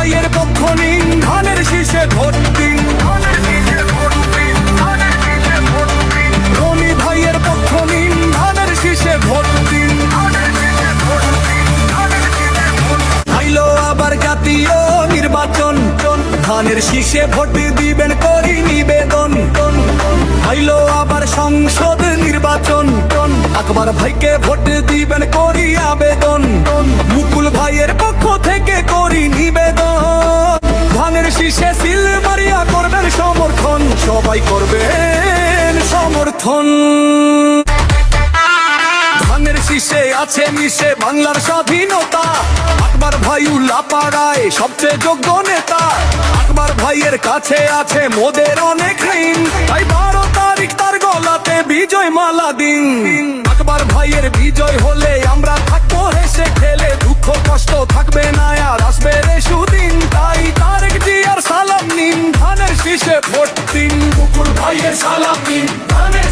ভাইয়ের পক্ষ নিন, ধানের শীষে ভোট দিন। রনি ভাইয়ের পক্ষ নিন, ধানের শীষে ভোট দিন। আইলো আবার জাতীয় নির্বাচন, ধানের শীষে ভোট দিবেন করি নিবেদন। আইলো আবার সংসদ নির্বাচন, আকবর ভাইকে ভোট দিবেন করি আবেদন। মুকুল ভাইয়ের পক্ষ থেকে করি নিবেদন, ধানের শীষে সিল মারিয়া করবেন সমর্থন, সবাই করবেন সমর্থন। ধানের শীষে আছে মিশে বাংলার স্বাধীনতা, আকবর ভাই উল্লাপাড়ায় সবচেয়ে যোগ্য নেতা। আকবর ভাইয়ের কাছে আছে মোদের অনেক ঋণ, তাই 12 তারিখ তার গলাতে বিজয় মালা দিন। আকবর ভাইয়ের বিজয় হলে আমরা থাকবো হেসে খেলে, দুঃখ কষ্ট থাকবে না আর আসবে রে সুদিন। তাই তারেক জিয়ার সালাম নিন, ধানের শীষে ভোট দিন। মুকুল ভাইয়ের সালাম নিন, ধানের